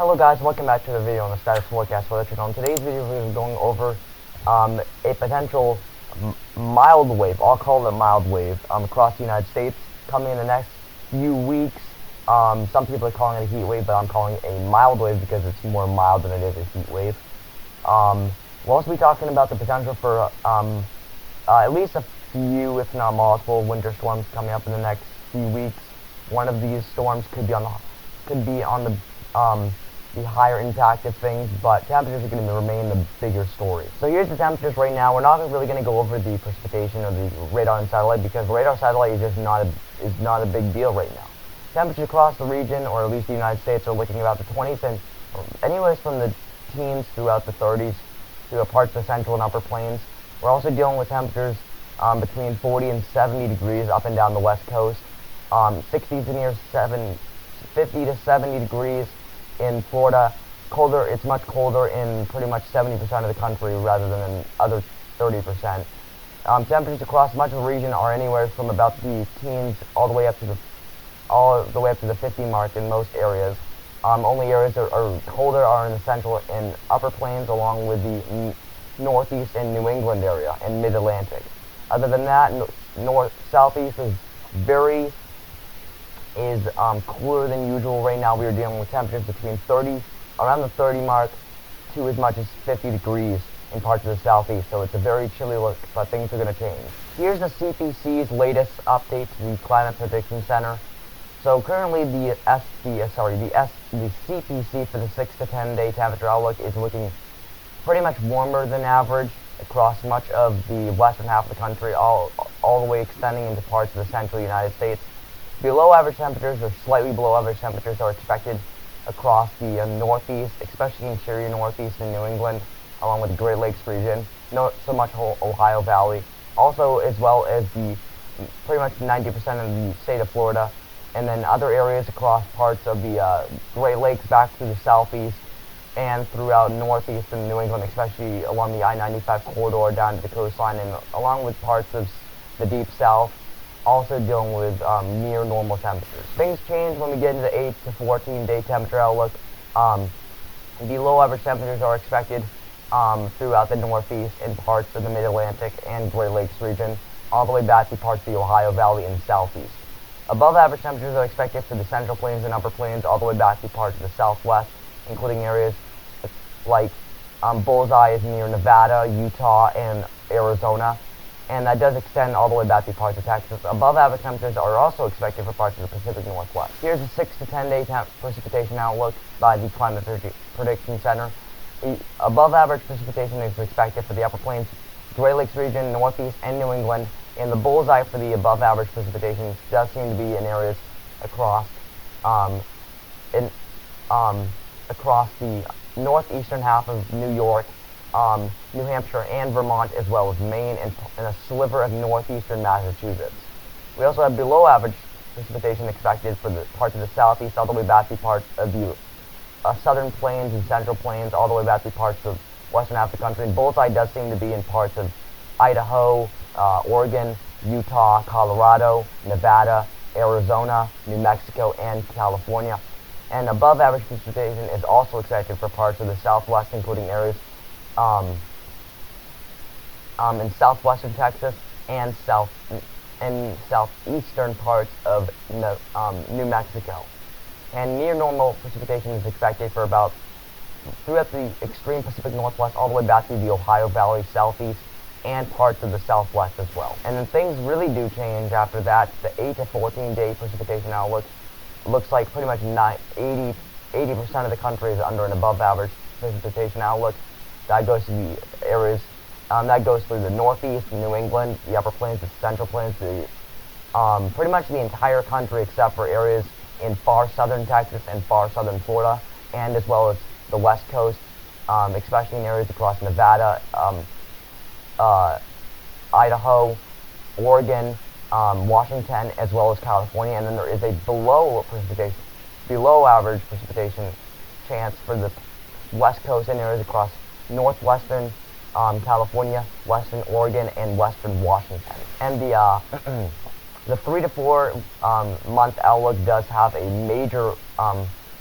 Hello guys, welcome back to the video on the status forecast weather channel. In today's video we're going over a potential mild wave, I'll call it a mild wave, across the United States coming in the next few weeks. Some people are calling it a heat wave, but I'm calling it a mild wave because it's more mild than it is a heat wave. We'll also be talking about the potential for at least a few, if not multiple, winter storms coming up in the next few weeks. One of these storms could be on the higher impact of things, but temperatures are going to remain the bigger story. So here's the temperatures right now. We're not really going to go over the precipitation or the radar and satellite because radar satellite is just not a big deal right now. Temperatures across the region, or at least the United States, are looking about the 20s and anywhere from the teens throughout the 30s to parts of the central and upper plains. We're also dealing with temperatures between 40 and 70 degrees up and down the west coast. 60 to near 50 to 70 degrees in Florida. Colder, it's much colder in pretty much 70% of the country rather than in other 30%. Temperatures across much of the region are anywhere from about the teens all the way up to the 50 mark in most areas. Only areas that are colder are in the central and upper plains, along with the northeast and New England area and mid-Atlantic. Other than that, southeast is cooler than usual. Right now we are dealing with temperatures between around the 30 mark to as much as 50 degrees in parts of the southeast. So it's a very chilly look, but things are going to change. Here's the CPC's latest update to the Climate Prediction Center. So currently the CPC for the 6 to 10 day temperature outlook is looking pretty much warmer than average across much of the western half of the country, all the way extending into parts of the central United States. Below average temperatures, or slightly below average temperatures, are expected across the northeast, especially interior northeast in New England, along with the Great Lakes region, not so much Ohio Valley, also as well as the pretty much 90% of the state of Florida, and then other areas across parts of the Great Lakes back to the southeast and throughout northeast and New England, especially along the I-95 corridor down to the coastline, and along with parts of the deep south, also dealing with near normal temperatures. Things change when we get into the 8 to 14 day temperature outlook. Below average temperatures are expected throughout the northeast and parts of the mid-Atlantic and Great Lakes region, all the way back to parts of the Ohio Valley and southeast. Above average temperatures are expected for the central plains and upper plains, all the way back to parts of the southwest, including areas like Bullseye is near Nevada, Utah, and Arizona. And that does extend all the way back to parts of Texas. Above average temperatures are also expected for parts of the Pacific Northwest. Here's a 6 to 10 day precipitation outlook by the Climate Prediction Center. The above average precipitation is expected for the Upper Plains, Great Lakes region, Northeast, and New England. And the bullseye for the above average precipitation does seem to be in areas across the northeastern half of New York, New Hampshire, and Vermont, as well as Maine and a sliver of northeastern Massachusetts. We also have below average precipitation expected for the parts of the southeast, all the way back to parts of the southern plains and central plains, all the way back to parts of western half of the country. And bullseye does seem to be in parts of Idaho, Oregon, Utah, Colorado, Nevada, Arizona, New Mexico, and California. And above average precipitation is also expected for parts of the southwest, including areas in southwestern Texas and southeastern parts of New Mexico. And near normal precipitation is expected for about throughout the extreme Pacific Northwest, all the way back to the Ohio Valley, southeast, and parts of the southwest as well. And then things really do change after that. The 8 to 14 day precipitation outlook looks like pretty much 80% of the country is under an above average precipitation outlook. That goes to the areas, that goes through the northeast, New England, the upper plains, the central plains, pretty much the entire country except for areas in far southern Texas and far southern Florida, and as well as the west coast, especially in areas across Nevada, Idaho, Oregon, Washington, as well as California. And then there is a below average precipitation chance for the west coast and areas across northwestern California, western Oregon, and western Washington. And the 3 to 4 month outlook does have a major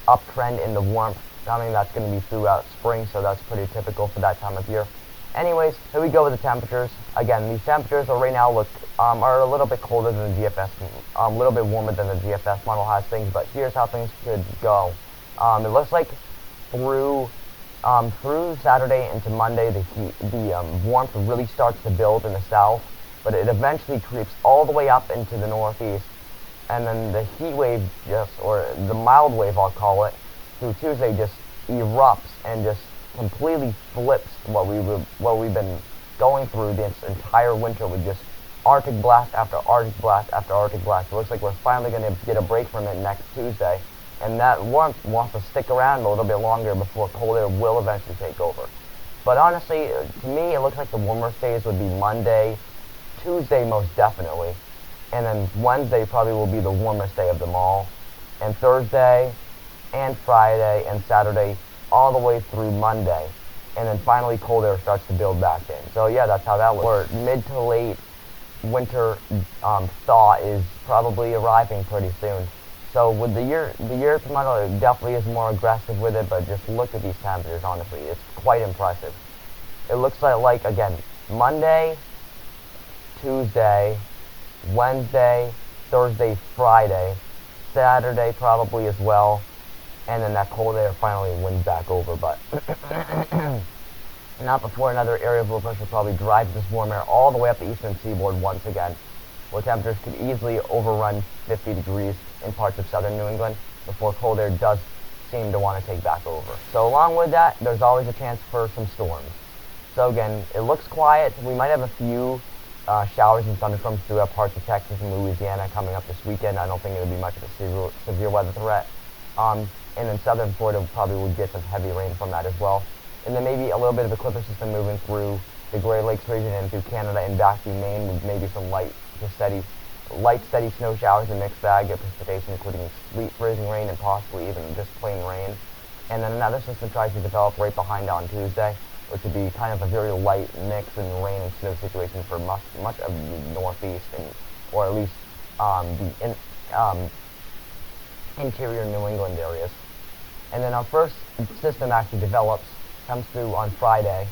uptrend in the warmth coming. That's going to be throughout spring, so that's pretty typical for that time of year. Anyways, here we go with the temperatures. Again, these temperatures are right now are a little bit colder than the GFS, a little bit warmer than the GFS model has things, but here's how things could go. It looks like through Saturday into Monday, the warmth really starts to build in the south, but it eventually creeps all the way up into the northeast, and then the heat wave or the mild wave, I'll call it, through Tuesday just erupts and just completely flips what we've been going through this entire winter with just Arctic blast after Arctic blast after Arctic blast. It looks like we're finally going to get a break from it next Tuesday, and that warmth wants to stick around a little bit longer before cold air will eventually take over. But honestly, to me, it looks like the warmer days would be Monday, Tuesday most definitely, and then Wednesday probably will be the warmest day of them all, and Thursday and Friday and Saturday all the way through Monday, and then finally cold air starts to build back in. So yeah, that's how that looks. Or mid to late winter thaw is probably arriving pretty soon. So with the European model, it definitely is more aggressive with it, but just look at these temperatures, honestly, it's quite impressive. It looks like again, Monday, Tuesday, Wednesday, Thursday, Friday, Saturday probably as well, and then that cold air finally wins back over, but not before another area of low pressure probably drives this warm air all the way up the eastern seaboard once again, where temperatures could easily overrun 50 degrees in parts of southern New England before cold air does seem to want to take back over. So along with that, there's always a chance for some storms. So again, it looks quiet. We might have a few showers and thunderstorms throughout parts of Texas and Louisiana coming up this weekend. I don't think it would be much of a severe weather threat. And then southern Florida probably would get some heavy rain from that as well. And then maybe a little bit of a clipper system moving through the Great Lakes region and through Canada and back through Maine with maybe some light, steady snow showers and mixed bag of precipitation, including sleet, freezing rain, and possibly even just plain rain. And then another system tries to develop right behind on Tuesday, which would be kind of a very light mix and rain and snow situation for much of the northeast, or at least the interior New England areas. And then our first system actually comes through on Friday.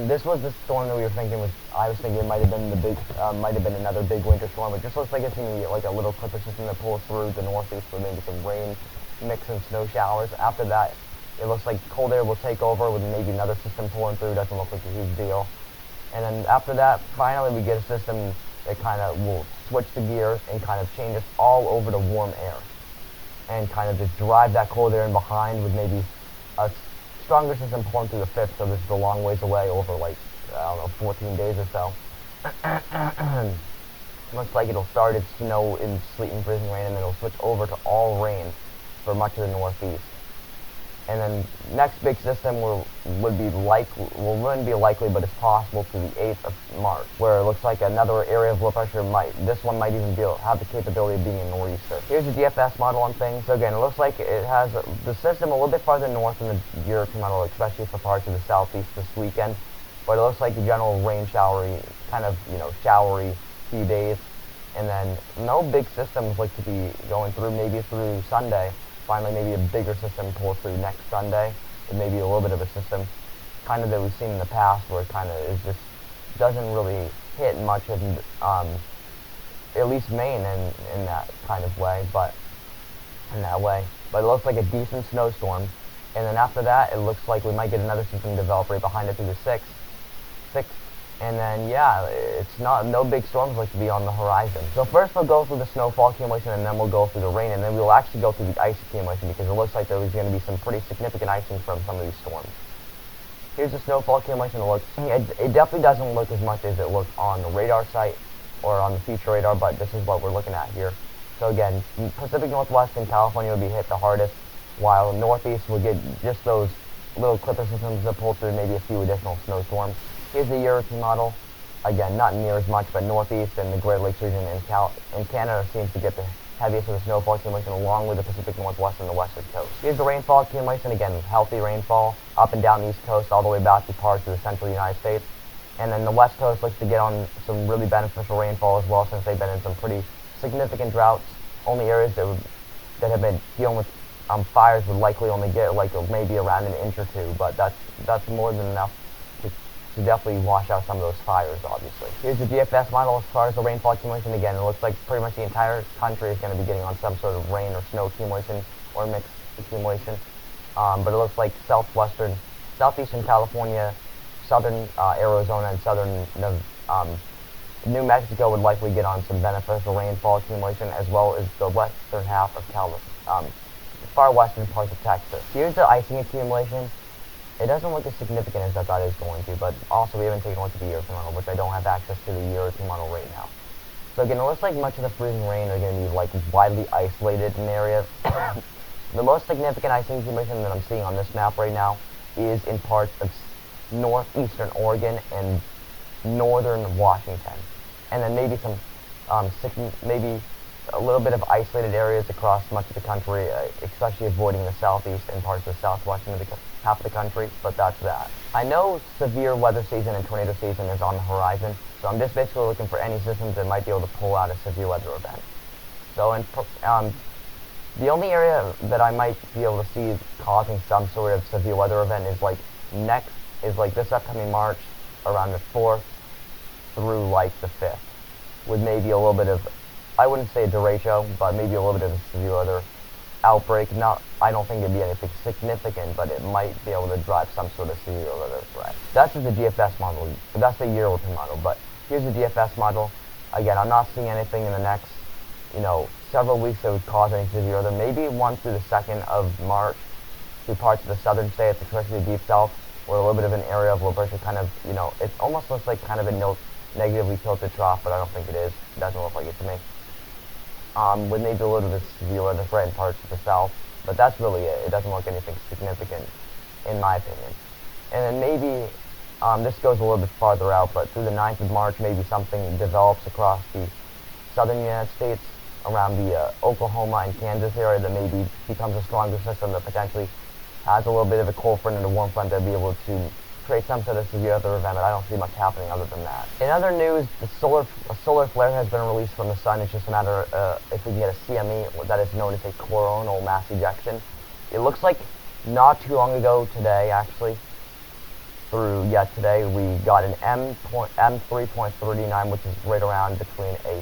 This was the storm that I was thinking it might have been another big winter storm. It just looks like it's going to be like a little clipper system that pulls through the northeast with maybe some rain, mix and snow showers. After that, it looks like cold air will take over with maybe another system pulling through. Doesn't look like a huge deal. And then after that, finally we get a system that kind of will switch the gears and kind of change us all over to warm air, and kind of just drive that cold air in behind with maybe a stronger system pulling through the 5th, so this is a long ways away over like, I don't know, 14 days or so. Looks like it'll start its snow in sleet and freezing rain, and then it'll switch over to all rain for much of the northeast. And then next big system wouldn't be likely, but it's possible to the 8th of March, where it looks like another area of low pressure might even have the capability of being a nor'easter. Here's the DFS model on things. So again, it looks like it has the system a little bit farther north than the European model, especially for parts of the southeast this weekend. But it looks like the general rain showery, showery few days. And then no big systems like to be going through, maybe through Sunday. Finally, maybe a bigger system pulls through next Sunday, with maybe a little bit of a system, kind of that we've seen in the past, where it kind of is just doesn't really hit much of, at least Maine in that kind of way, but it looks like a decent snowstorm. And then after that, it looks like we might get another system develop right behind it through the 6th. And then, yeah, no big storms like to be on the horizon. So first we'll go through the snowfall accumulation, and then we'll go through the rain, and then we'll actually go through the ice accumulation, because it looks like there's going to be some pretty significant icing from some of these storms. Here's the snowfall accumulation. It definitely doesn't look as much as it looked on the radar site or on the future radar, but this is what we're looking at here. So again, Pacific Northwest and California will be hit the hardest, while Northeast will get just those little clipper systems that pull through maybe a few additional snowstorms. Here's the European model. Again, not near as much, but Northeast and the Great Lakes region and Canada seems to get the heaviest of the snowfall accumulation, along with the Pacific Northwest and the Western coast. Here's the rainfall accumulation. Again, healthy rainfall up and down the East Coast, all the way back to parts of the central United States. And then the West Coast looks to get on some really beneficial rainfall as well, since they've been in some pretty significant droughts. Only areas that have been dealing with fires would likely only get like maybe around an inch or two, but that's more than enough to definitely wash out some of those fires, obviously. Here's the GFS model as far as the rainfall accumulation. Again, it looks like pretty much the entire country is going to be getting on some sort of rain or snow accumulation or mixed accumulation. But it looks like southeastern California, southern Arizona, and southern New Mexico would likely get on some beneficial rainfall accumulation, as well as the western half of the far western parts of Texas. Here's the icing accumulation. It doesn't look as significant as I thought it was going to, but also we haven't taken a look at the Earth model, which I don't have access to the Earth model right now. So again, it looks like much of the freezing rain are going to be like widely isolated in areas. The most significant icing accumulation that I'm seeing on this map right now is in parts of northeastern Oregon and northern Washington, and then maybe some maybe a little bit of isolated areas across much of the country, especially avoiding the southeast and parts of the southwestern half of the country, but that's that. I know severe weather season and tornado season is on the horizon, so I'm just basically looking for any systems that might be able to pull out a severe weather event. So the only area that I might be able to see causing some sort of severe weather event is like this upcoming March, around the 4th through like the 5th, with maybe a little bit of, I wouldn't say a derecho, but maybe a little bit of a severe weather outbreak. I don't think it'd be anything significant, but it might be able to drive some sort of severe weather threat. That's just the GFS model. That's the year-old model. But here's the GFS model. Again, I'm not seeing anything in the next, several weeks that would cause any severe weather. Maybe 1 through the 2nd of March through parts of the southern states, especially the deep south, where a little bit of an area of low pressure kind of, it almost looks like kind of a negatively tilted trough, but I don't think it is. It doesn't look like it to me. With maybe a little bit of severe weather threat in parts of the south, but that's really it. It doesn't look anything significant, in my opinion. And then maybe, this goes a little bit farther out, but through the 9th of March, maybe something develops across the southern United States, around the Oklahoma and Kansas area, that maybe becomes a stronger system that potentially has a little bit of a cold front and a warm front that will be able to create some sort of severe weather event, but I don't see much happening other than that. In other news, a solar flare has been released from the sun. It's just a matter if we can get a CME, that is known as a coronal mass ejection. It looks like not too long ago today, actually, today we got an M3.39, which is right around between a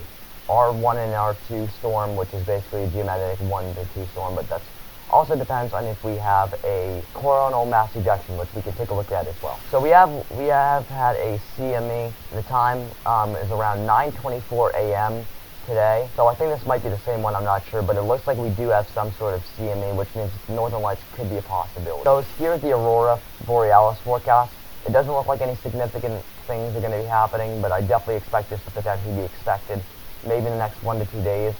R1 and R2 storm, which is basically a geomagnetic 1 to 2 storm, but that's also depends on if we have a coronal mass ejection, which we can take a look at as well. So we have had a CME. The time is around 9:24 a.m. today. So I think this might be the same one, I'm not sure, but it looks like we do have some sort of CME, which means northern lights could be a possibility. So here's the aurora borealis forecast. It doesn't look like any significant things are going to be happening, but I definitely expect this to potentially be expected maybe in the next 1 to 2 days.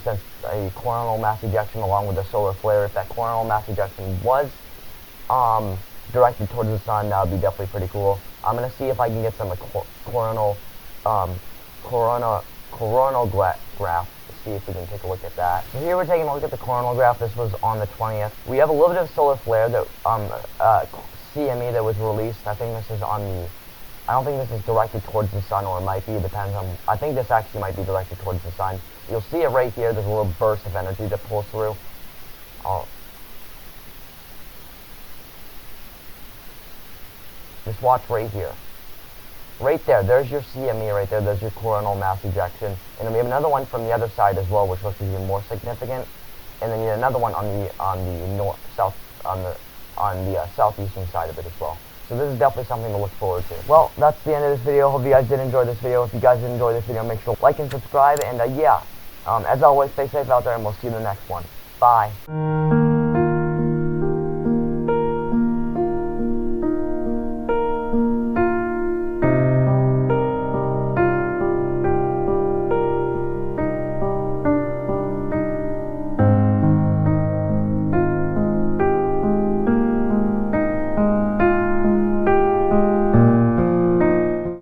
Since a coronal mass ejection along with a solar flare, if that coronal mass ejection was directed towards the sun, that would be definitely pretty cool. I'm going to see if I can get some coronal graph to see if we can take a look at that. So here we're taking a look at the coronal graph. This was on the 20th. We have a little bit of solar flare that CME that was released. I think this is on the, I don't think this is directed towards the sun, or it might be, it depends on, I think this actually might be directed towards the sun. You'll see it right here, there's a little burst of energy that pulls through. Just watch right here. Right there, there's your CME right there, there's your coronal mass ejection. And then we have another one from the other side as well, which looks even more significant. And then you have another one on the southeastern side of it as well. So this is definitely something to look forward to. Well, that's the end of this video. Hope you guys did enjoy this video. If you guys did enjoy this video, make sure to like and subscribe. And as always, stay safe out there, and we'll see you in the next one. Bye.